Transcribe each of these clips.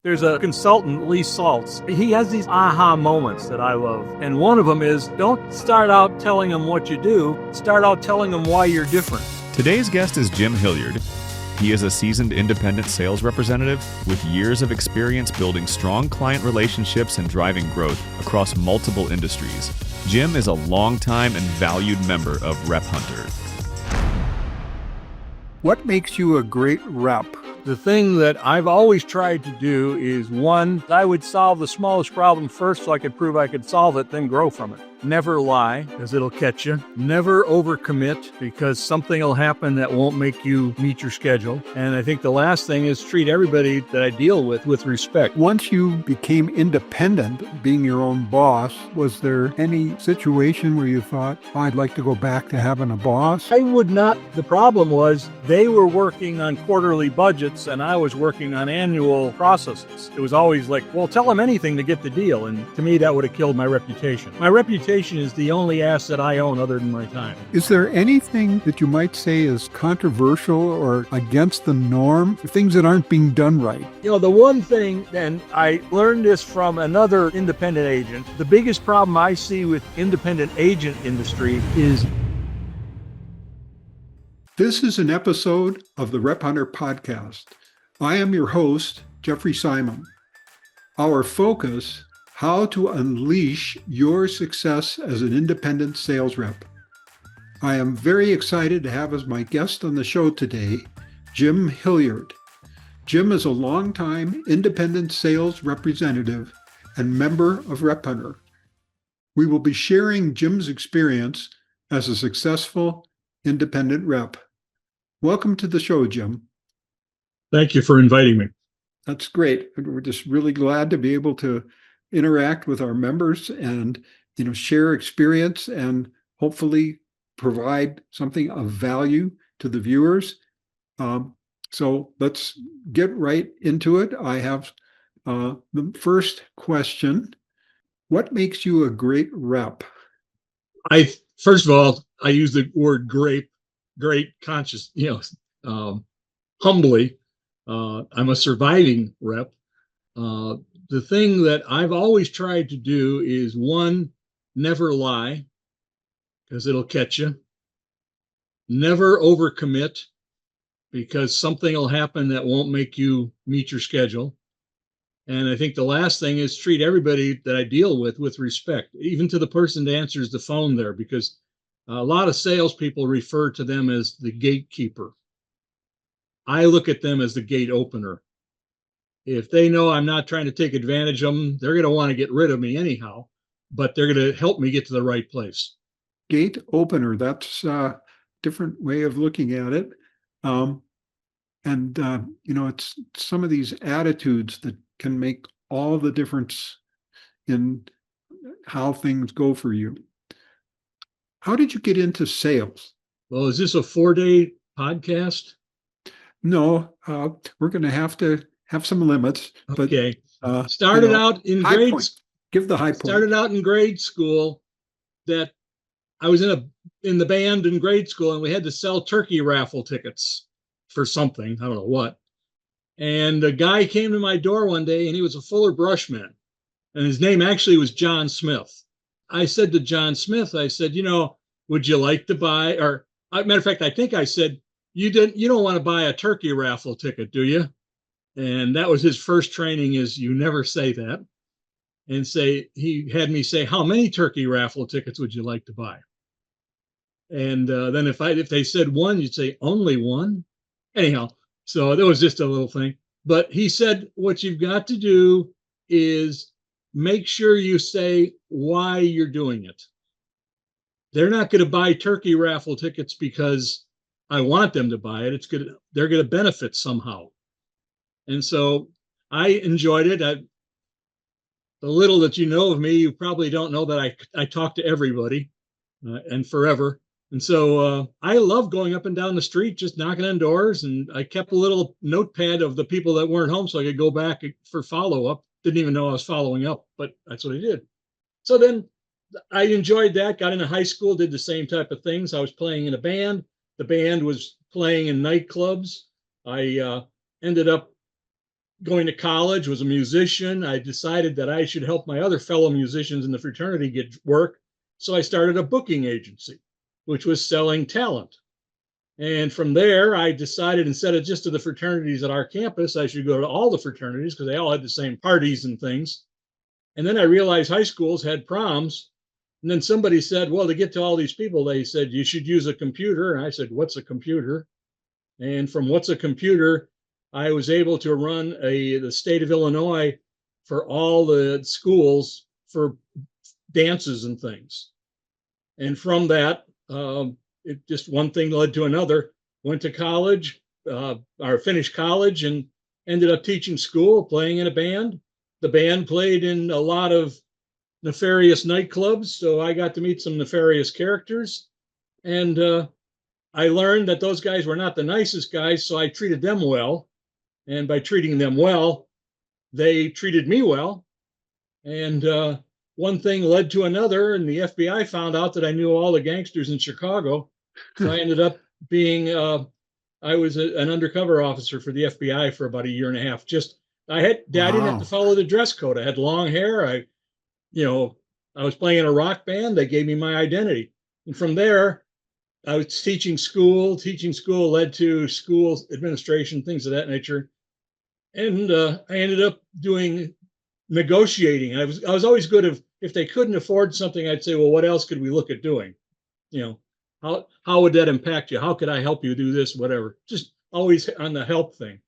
There's a consultant, Lee Saltz. He has these aha moments that I love. And one of them is, don't start out telling them what you do, start out telling them why you're different. Today's guest is Jim Hilliard. He is a seasoned independent sales representative with years of experience building strong client relationships and driving growth across multiple industries. Jim is a longtime and valued member of RepHunter. What makes you a great rep? The thing that I've always tried to do is, one, I would solve the smallest problem first so I could prove I could solve it, then grow from it. Never lie, because it'll catch you. Never overcommit, because something will happen that won't make you meet your schedule. And I think the last thing is treat everybody that I deal with respect. Once you became independent, being your own boss, was there any situation where you thought, oh, I'd like to go back to having a boss? I would not. The problem was they were working on quarterly budgets and I was working on annual processes. It was always like, well, tell them anything to get the deal. And to me, that would have killed my reputation. My reputation is the only asset I own other than my time. Is there anything that you might say is controversial or against the norm? Things that aren't being done right? You know, the one thing, and I learned this from another independent agent, the biggest problem I see with independent agent industry is... This is an episode of the RepHunter podcast. I am your host, Jeffrey Simon. Our focus: how to unleash your success as an independent sales rep. I am very excited to have as my guest on the show today, Jim Hilliard. Jim is a longtime independent sales representative and member of RepHunter. We will be sharing Jim's experience as a successful independent rep. Welcome to the show, Jim. Thank you for inviting me. That's great. We're just really glad to be able to interact with our members and, share experience and hopefully provide something of value to the viewers. So let's get right into it. I have the first question. What makes you a great rep? First of all, I use the word great conscious, humbly. I'm a surviving rep. The thing that I've always tried to do is, one, never lie, because it'll catch you. Never overcommit, because something will happen that won't make you meet your schedule. And I think the last thing is treat everybody that I deal with respect, even to the person that answers the phone there, because a lot of salespeople refer to them as the gatekeeper. I look at them as the gate opener. If they know I'm not trying to take advantage of them, they're going to want to get rid of me anyhow, but they're going to help me get to the right place. Gate opener, that's a different way of looking at it. It's some of these attitudes that can make all the difference in how things go for you. How did you get into sales? Well, is this a 4-day podcast? No, we're going to have some limits. Okay. But, started out in grade. Give the high point. Started out in grade school. That I was in the band in grade school, and we had to sell turkey raffle tickets for something. I don't know what. And a guy came to my door one day, and he was a Fuller Brushman, and his name actually was John Smith. I said to John Smith, I said, would you like to buy? Or matter of fact, I think I said, you don't want to buy a turkey raffle ticket, do you? And that was his first training, is you never say that. And he had me say, how many turkey raffle tickets would you like to buy? And then if they said one, you'd say only one. Anyhow, so that was just a little thing. But he said, what you've got to do is make sure you say why you're doing it. They're not going to buy turkey raffle tickets because I want them to buy it. They're going to benefit somehow. And so I enjoyed it. The little that you know of me, you probably don't know that I talk to everybody and forever. And so I love going up and down the street, just knocking on doors. And I kept a little notepad of the people that weren't home so I could go back for follow-up. Didn't even know I was following up, but that's what I did. So then I enjoyed that, got into high school, did the same type of things. I was playing in a band. The band was playing in nightclubs. I ended up going to college, was a musician. I decided that I should help my other fellow musicians in the fraternity get work. So I started a booking agency, which was selling talent. And from there, I decided instead of just to the fraternities at our campus, I should go to all the fraternities because they all had the same parties and things. And then I realized high schools had proms. And then somebody said, well, to get to all these people, they said, you should use a computer. And I said, what's a computer? And from what's a computer, I was able to run the state of Illinois for all the schools for dances and things. And from that, it just one thing led to another. Went to college, or finished college, and ended up teaching school, playing in a band. The band played in a lot of nefarious nightclubs, so I got to meet some nefarious characters. And I learned that those guys were not the nicest guys, so I treated them well. And by treating them well, they treated me well. And one thing led to another, and the FBI found out that I knew all the gangsters in Chicago. So I ended up being, I was an undercover officer for the FBI for about a year and a half. I didn't have to follow the dress code. I had long hair. I was playing in a rock band. They gave me my identity. And from there, I was teaching school. Teaching school led to school administration, things of that nature. And I ended up doing negotiating. I was always good if they couldn't afford something, I'd say, well, what else could we look at doing? How would that impact you? How could I help you do this? Whatever. Just always on the help thing.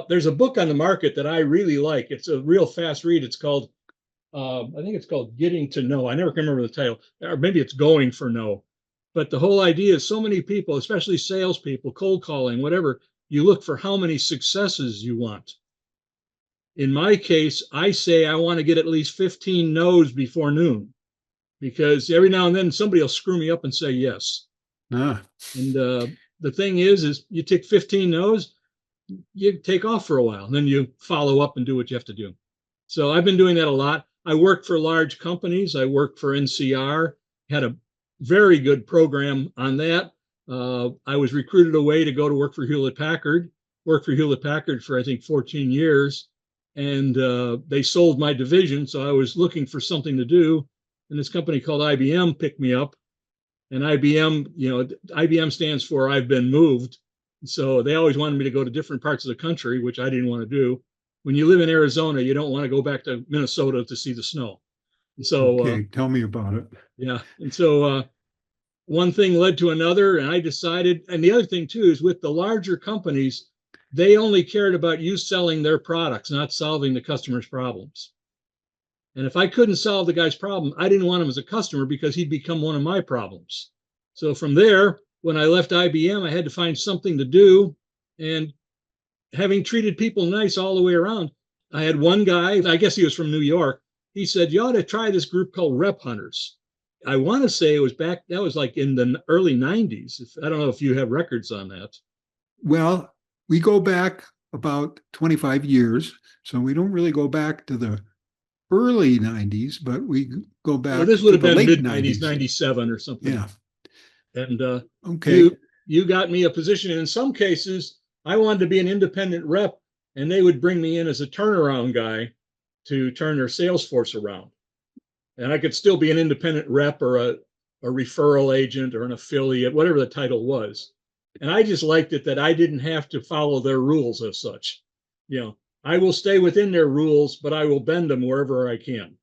There's a book on the market that I really like. It's a real fast read. It's called, I think it's called Getting to Know. I never can remember the title, or maybe it's Going for Know. But the whole idea is so many people, especially salespeople, cold calling, whatever, you look for how many successes you want. In my case, I say I want to get at least 15 no's before noon, because every now and then somebody will screw me up and say yes. And the thing is you take 15 no's, you take off for a while, and then you follow up and do what you have to do. So I've been doing that a lot. I worked for large companies. I worked for NCR, had a very good program on that. I was recruited away to go to work for Hewlett Packard, worked for Hewlett Packard for, I think, 14 years. And they sold my division. So I was looking for something to do. And this company called IBM picked me up. And IBM stands for I've been moved. So they always wanted me to go to different parts of the country, which I didn't want to do. When you live in Arizona, you don't want to go back to Minnesota to see the snow. And so, okay, tell me about it. Yeah. And so one thing led to another, and I decided, and the other thing too is with the larger companies, they only cared about you selling their products, not solving the customer's problems. And if I couldn't solve the guy's problem, I didn't want him as a customer because he'd become one of my problems. So from there, when I left IBM, I had to find something to do. And having treated people nice all the way around, I had one guy, I guess he was from New York. He said, you ought to try this group called RepHunters. I want to say it was that was like in the early 90s. I don't know if you have records on that. Well, we go back about 25 years. So we don't really go back to the early 90s, but we go back this would have to the been late mid-90s, 97 or something. Yeah. And okay. You got me a position. In some cases, I wanted to be an independent rep, and they would bring me in as a turnaround guy to turn their sales force around. And I could still be an independent rep or a referral agent or an affiliate, whatever the title was. And I just liked it that I didn't have to follow their rules as such. I will stay within their rules, but I will bend them wherever I can.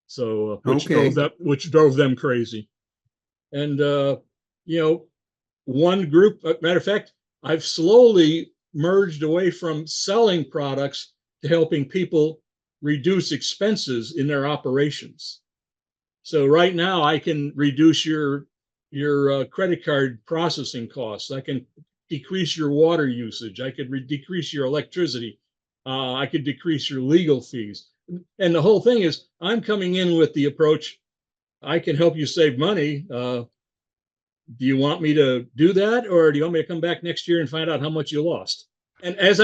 So, which drove them crazy. And, one group, matter of fact, I've slowly merged away from selling products to helping people reduce expenses in their operations. So right now I can reduce your credit card processing costs. I can decrease your water usage. I could decrease your electricity. I could decrease your legal fees. And the whole thing is I'm coming in with the approach, I can help you save money. Do you want me to do that? Or do you want me to come back next year and find out how much you lost? And as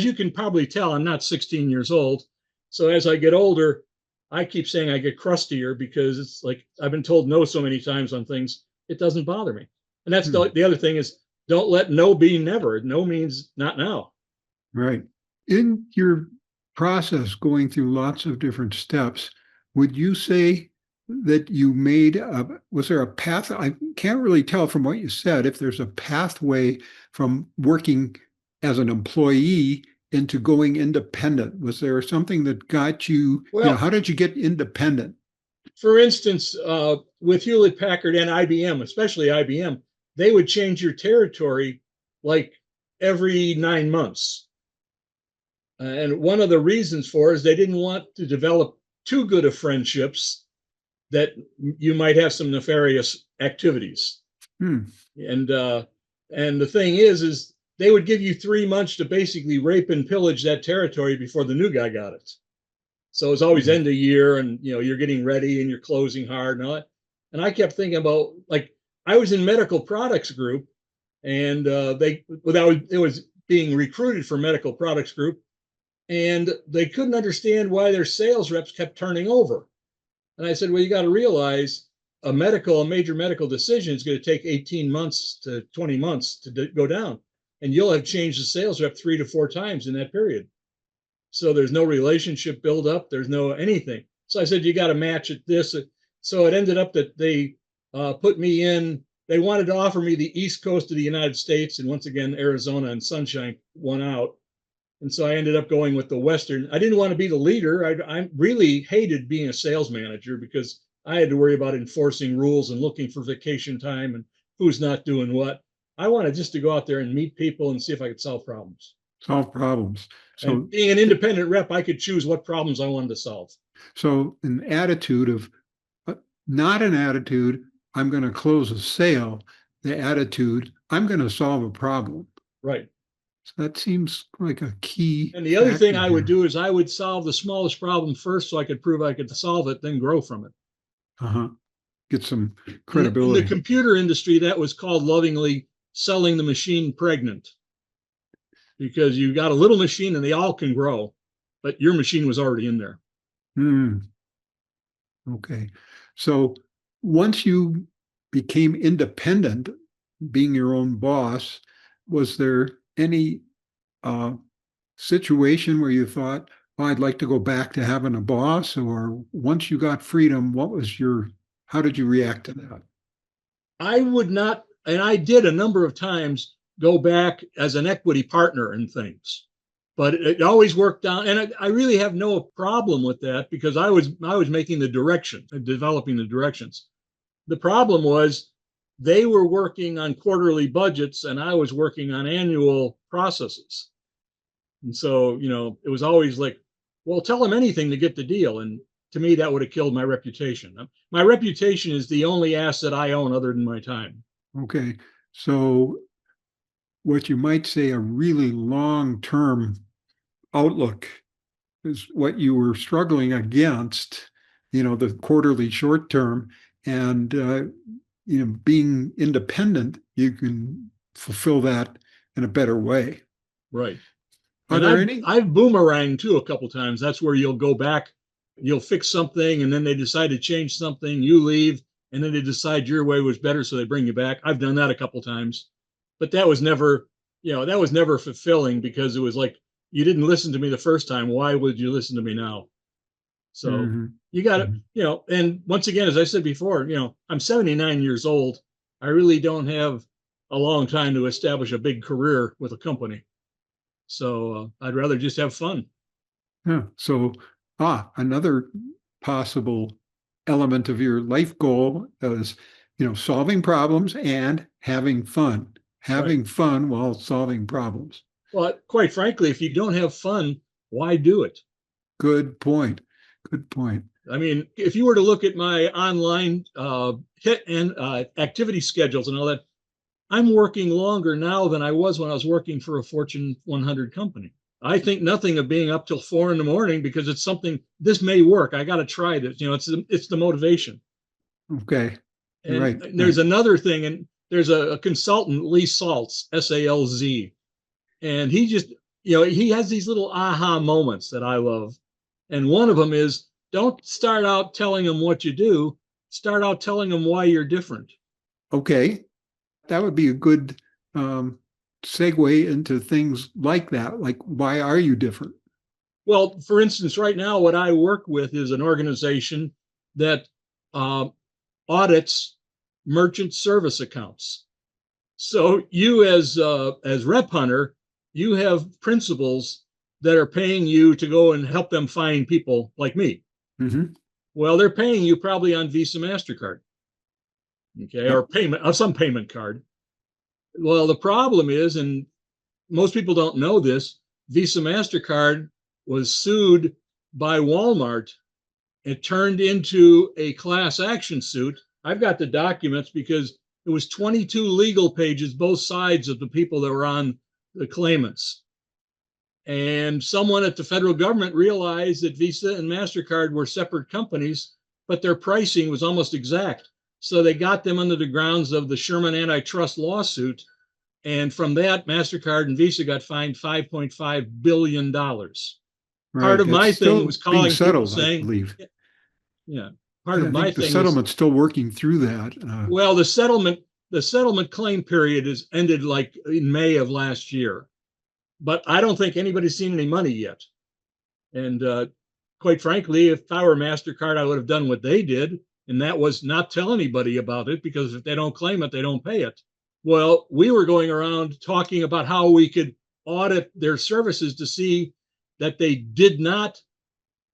you can probably tell, I'm not 16 years old. So as I get older, I keep saying I get crustier because it's like I've been told no so many times on things, it doesn't bother me. And that's the other thing is don't let no be never. No means not now. Right. In your process going through lots of different steps, would you say that you was there a path? I can't really tell from what you said if there's a pathway from working as an employee into going independent. Was there something that got you, Well, how did you get independent? for instance, with Hewlett Packard and IBM, especially IBM, they would change your territory like every 9 months. And one of the reasons for it is they didn't want to develop too good of friendships that you might have some nefarious activities. Hmm. And the thing is they would give you 3 months to basically rape and pillage that territory before the new guy got it. So it's always end of year, and you're getting ready and you're closing hard and all that. And I kept thinking about, like, I was in medical products group, and it was being recruited for medical products group, and they couldn't understand why their sales reps kept turning over. And I said, well, you got to realize a major medical decision is going to take 18 months to 20 months to go down, and you'll have changed the sales rep 3 to 4 times in that period. So there's no relationship build up. There's no anything. So I said, you got to match it this. So it ended up that they put me in. They wanted to offer me the East Coast of the United States. And once again, Arizona and Sunshine won out. And so I ended up going with the Western. I didn't want to be the leader. I really hated being a sales manager because I had to worry about enforcing rules and looking for vacation time and who's not doing what. I wanted just to go out there and meet people and see if I could solve problems. Solve problems. So and being an independent rep, I could choose what problems I wanted to solve. So an attitude of, not an attitude, I'm going to close a sale, the attitude, I'm going to solve a problem. Right. So that seems like a key. And the other thing I would do is I would solve the smallest problem first so I could prove I could solve it, then grow from it. Uh-huh. Get some credibility. In the computer industry, that was called lovingly selling the machine pregnant. Because you got a little machine and they all can grow, but your machine was already in there. Okay. So once you became independent, being your own boss, was there any situation where you thought, oh, I'd like to go back to having a boss? Or once you got freedom, how did you react to that? I would not, and I did a number of times, go back as an equity partner in things, but it always worked out. And I really have no problem with that because I was making the direction, developing the directions. The problem was they were working on quarterly budgets and I was working on annual processes. And so, it was always like, well, tell them anything to get the deal. And to me, that would have killed my reputation. My reputation is the only asset I own other than my time. Okay. So what you might say a really long-term outlook is what you were struggling against, the quarterly short term, and being independent, you can fulfill that in a better way. Right. Are there any? I've boomeranged too a couple times. That's where you'll go back, you'll fix something, and then they decide to change something, you leave, and then they decide your way was better, so they bring you back. I've done that a couple times. But that was never fulfilling because it was like, you didn't listen to me the first time. Why would you listen to me now? So you got to, and once again, as I said before, I'm 79 years old. I really don't have a long time to establish a big career with a company. So I'd rather just have fun. Yeah. So, another possible element of your life goal is, solving problems and having fun. Having fun while solving problems. Well, quite frankly, if you don't have fun, why do it? Good point. Good point. I mean, if you were to look at my online hit and activity schedules and all that, I'm working longer now than I was when I was working for a Fortune 100 company. I think nothing of being up till 4 a.m. because it's something, this may work. I got to try this. It's the motivation. Okay. And right. There's another thing, and there's a consultant, Lee Saltz, S-A-L-Z, and he just, he has these little aha moments that I love. And one of them is, don't start out telling them what you do, start out telling them why you're different. Okay. That would be a good segue into things like that. Like, why are you different? Well, for instance, right now, what I work with is an organization that audits merchant service accounts. So you, as RepHunter, you have principals that are paying you to go and help them find people like me. Mm-hmm. Well, they're paying you probably on Visa, MasterCard, okay, Yep. or payment of some payment card. Well, the problem is, and most people don't know this, Visa, MasterCard was sued by Walmart. It turned into a class action suit. I've got the documents because it was 22 legal pages, both sides of the people that were on the claimants. And someone at the federal government realized that Visa and MasterCard were separate companies, but their pricing was almost exact. So they got them under the grounds of the Sherman antitrust lawsuit. And from that, MasterCard and Visa got fined $5.5 billion. Right. Part of That's my still thing was being calling people settled, I saying, believe. yeah, part Yeah, of I my think the thing was, settlement's still working through that. well, the settlement claim period is ended like in May of last year, but I don't think anybody's seen any money yet. And quite frankly, if I were MasterCard, I would have done what they did, and that was not tell anybody about it, because if they don't claim it, they don't pay it. Well, we were going around talking about how we could audit their services to see that they did not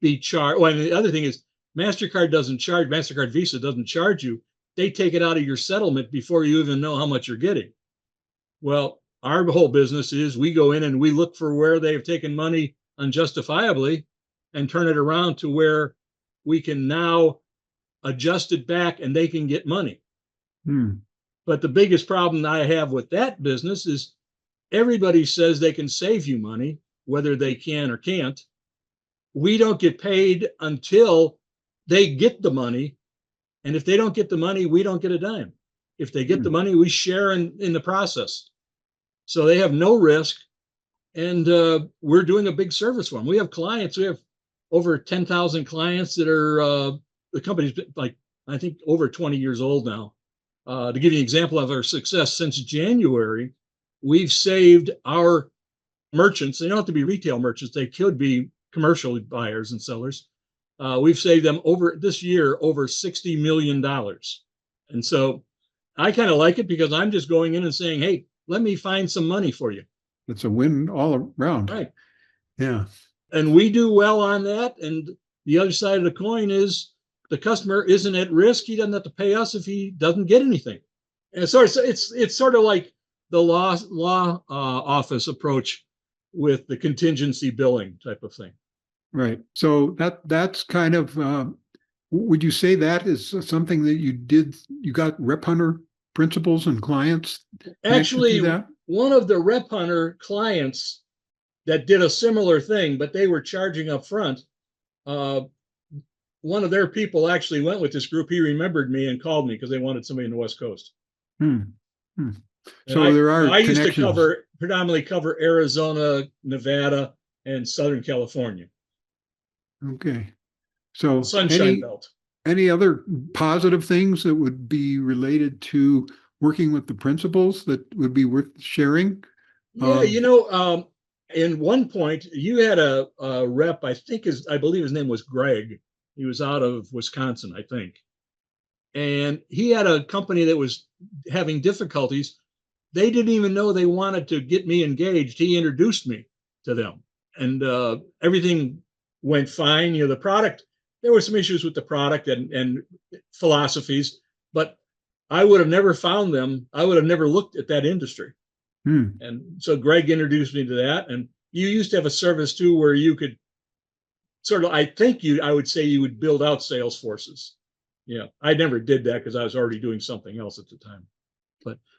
be charged. Well, and the other thing is, MasterCard doesn't charge, MasterCard Visa doesn't charge you. They take it out of your settlement before you even know how much you're getting. Well, our whole business is we go in and we look for where they've taken money unjustifiably and turn it around to where we can now adjust it back and they can get money. But the biggest problem I have with that business is everybody says they can save you money, whether they can or can't. We don't get paid until they get the money. And if they don't get the money, we don't get a dime. If they get the money, we share in the process. So they have no risk. And we're doing a big service for them. We have clients. We have over 10,000 clients that are, the company's like, I think, over 20 years old now. To give you an example of our success, since January, we've saved our merchants. They don't have to be retail merchants. They could be commercial buyers and sellers. We've saved them over this year over $60 million. And so I kind of like it because I'm just going in and saying, hey, let me find some money for you. It's a win all around. Right. Yeah. And we do well on that. And the other side of the coin is the customer isn't at risk. He doesn't have to pay us if he doesn't get anything. And so it's sort of like the law office approach with the contingency billing type of thing. Right. So that's kind of, would you say that is something that you did? You got RepHunter principles and clients? Actually, that? One of the RepHunter clients that did a similar thing, but they were charging up front. One of their people actually went with this group. He remembered me and called me because they wanted somebody in the West Coast. So there are I used connections. to predominantly cover Arizona, Nevada, and Southern California. Okay. So Sunshine Belt. Any other positive things that would be related to working with the principals that would be worth sharing? Yeah, in one point, you had a rep, I believe his name was Greg. He was out of Wisconsin, I think. And he had a company that was having difficulties. They didn't even know they wanted to get me engaged. He introduced me to them. And everything went fine. The product, there were some issues with the product and philosophies, but I would have never found them. I would have never looked at that industry. And so Greg introduced me to that. And you used to have a service too, where you could sort of, I would say you would build out sales forces. Yeah, I never did that because I was already doing something else at the time.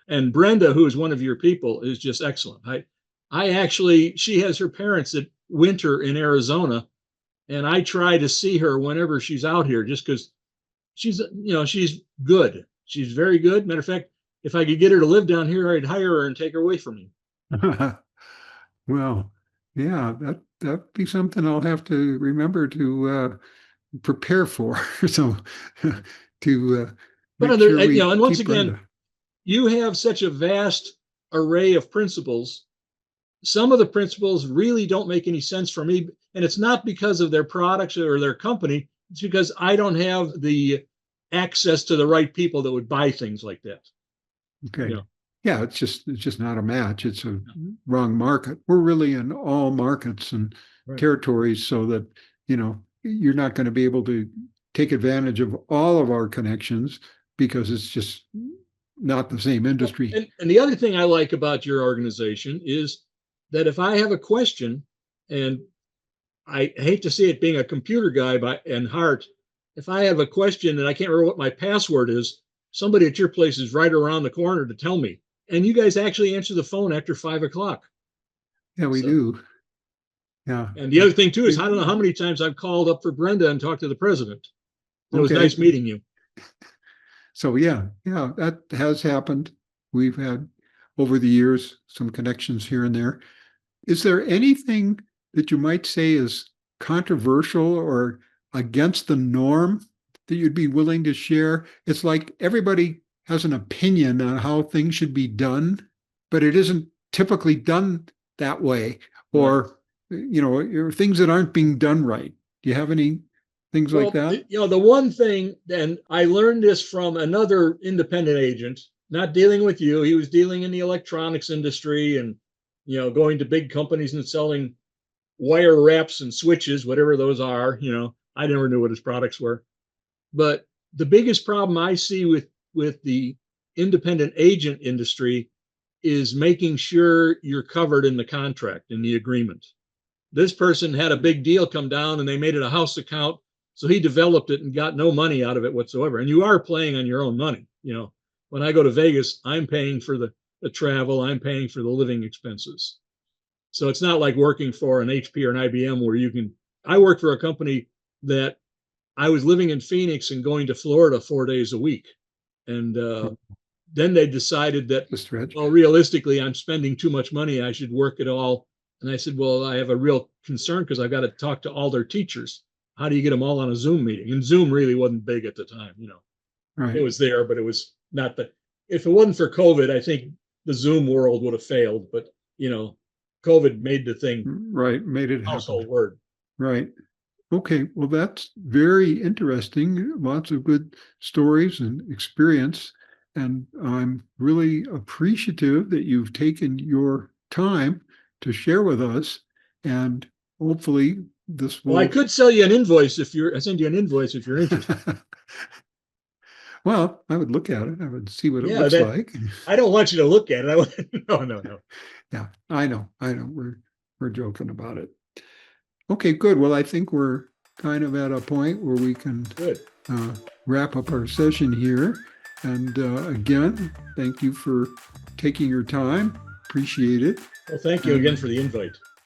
And Brenda, who is one of your people, is just excellent. She has her parents that winter in Arizona, and I try to see her whenever she's out here, just because she's good. She's very good. Matter of fact, if I could get her to live down here, I'd hire her and take her away from me. Well, yeah, that'd be something I'll have to remember to prepare for. So to but and once again, Brenda. You have such a vast array of principles. Some of the principles really don't make any sense for me. And it's not because of their products or their company. It's because I don't have the access to the right people that would buy things like that. Okay. You know? Yeah, it's just not a match. It's a wrong market. We're really in all markets and territories, so that, you're not going to be able to take advantage of all of our connections because it's just not the same industry. And the other thing I like about your organization is that if I have a question, and I hate to see it being a computer guy and heart, if I have a question and I can't remember what my password is, somebody at your place is right around the corner to tell me. And you guys actually answer the phone after 5 o'clock. Yeah, we do. Yeah. And the other thing too is, I don't know how many times I've called up for Brenda and talked to the president. It was nice meeting you. So yeah, that has happened. We've had over the years some connections here and there. Is there anything that you might say is controversial or against the norm that you'd be willing to share? It's like everybody has an opinion on how things should be done, but it isn't typically done that way, or things that aren't being done right. Do you have any things like that? The one thing, and I learned this from another independent agent, not dealing with you. He was dealing in the electronics industry and, going to big companies and selling wire wraps and switches, whatever those are. I never knew what his products were. But the biggest problem I see with the independent agent industry is making sure you're covered in the contract, in the agreement. This person had a big deal come down and they made it a house account. So he developed it and got no money out of it whatsoever. And you are playing on your own money. When I go to Vegas, I'm paying for the travel, I'm paying for the living expenses. So it's not like working for an HP or an IBM where I worked for a company that I was living in Phoenix and going to Florida 4 days a week. And then they decided that, well, realistically, I'm spending too much money. I should work it all. And I said, well, I have a real concern because I've got to talk to all their teachers. How do you get them all on a Zoom meeting? And Zoom really wasn't big at the time. Right. It was there, but it was not if it wasn't for COVID, I think the Zoom world would have failed. But, COVID made the thing. Right. Made it household happen. Word. Right. Okay. Well, that's very interesting. Lots of good stories and experience. And I'm really appreciative that you've taken your time to share with us. And hopefully this will... Well, I could sell you an invoice I send you an invoice if you're interested. Well, I would look at it. I would see what it looks like. I don't want you to look at it. No. Yeah, I know. We're joking about it. Okay, good. Well, I think we're kind of at a point where we can wrap up our session here. And again, thank you for taking your time. Appreciate it. Well, thank you again for the invite.